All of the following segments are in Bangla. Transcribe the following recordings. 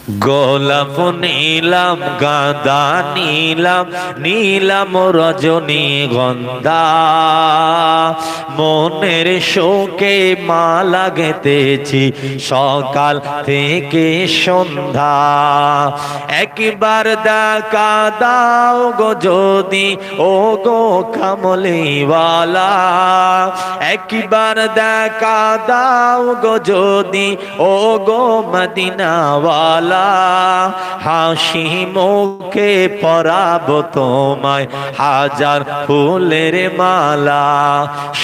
গোলাপ নীলাম গাঁদা নীলাম নীলাম রজনী গন্ধা মনের শোকে মালা গেঁথেছি সকাল থেকে সন্ধ্যা একবার দেখা দাও গো যদি ও গো কামলিওয়ালা একবার দেখা দাও গো যদি ও গো মদিনাওয়ালা হাসি মুখে পরাবো তোমায় হাজার ফুলের মালা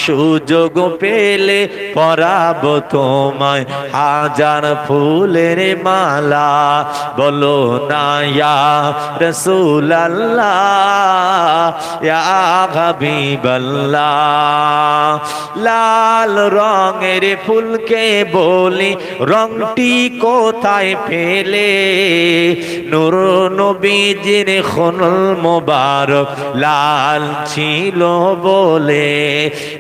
সুযোগ পেলে পরাবো তোমায় হাজার ফুলের মালা বলো না ইয়া রাসূলুল্লাহ ইয়া হাবিবাল্লাহ লাল রঙের ফুলকে বলি রংটি কোথায় ফেলে নূর নবীজির খুনুল মোবারক লাল ছিল বলে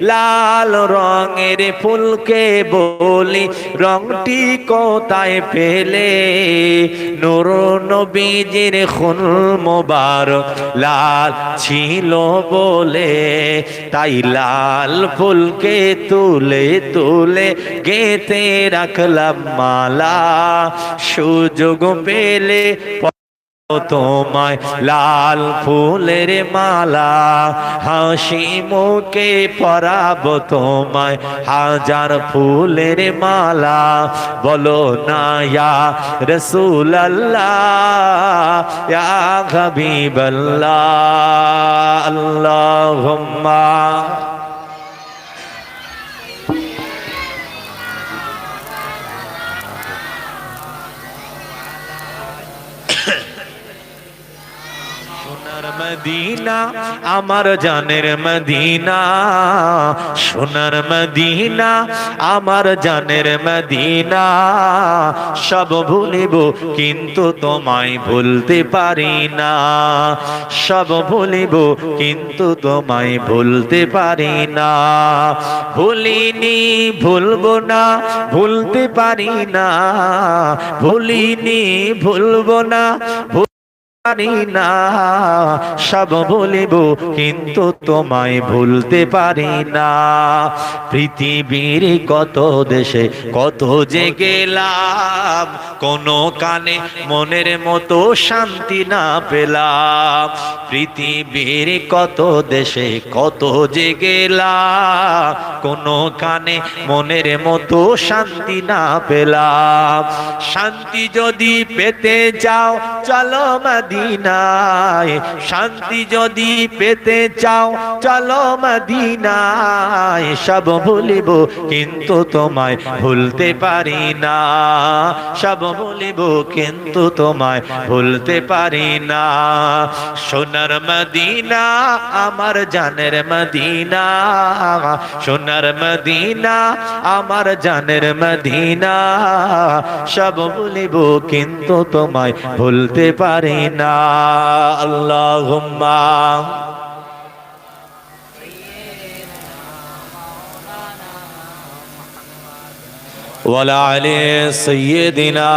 লাল রঙের ফুলকে বলি রংটি কোথায় পেলে নূর নবীজির খুনুল মোবারক লাল ছিল বলে তাই লাল ফুলকে তুলে তুলে গেঁথে রাখলাম মালা সুযোগ পেলে তোমায় লাল ফুলের মালা হাসি মুখে পরাবো তোমায় হাজার ফুলের মালা বলো না ইয়া রাসূলুল্লাহ ইয়া হাবিবাল্লাহ আল্লাহুম্মা মদিনা আমার জানের মদিনা সোনার মদিনা আমার জানের মদিনা সব ভুলিব কিন্তু তোমায় ভুলতে পারি না সব ভুলিব কিন্তু তোমায় ভুলতে পারি না ভুলিনি ভুলবো না ভুলতে পারি না ভুলিনি ভুলবো না পারি না সব ভুলিব কিন্তু তোমায় ভুলতে পারি না পৃথিবীর কত দেশে কত যে গেলাম কোনো কানে মনের মতো শান্তি না পেলাম পৃথিবীর কত দেশে কত যে গেলাম কোনো কানে মনের মতো শান্তি না পেলাম শান্তি যদি পেতে চাও চলো মদিনায় শান্তি যদি পেতে চাও চলো মদিনায় সব ভুলিব কিন্তু তোমায় ভুলতে পারি না সব ভুলিব কিন্তু তোমায় ভুলতে পারি না সোনার মদিনা আমার জানের মদিনা সোনার মদিনা আমার জানের মদিনা সব ভুলিব কিন্তু তোমায় ভুলতে পারি না আল্লাহুম্মা ওয়ালা আলি সাইয়্যিদিনা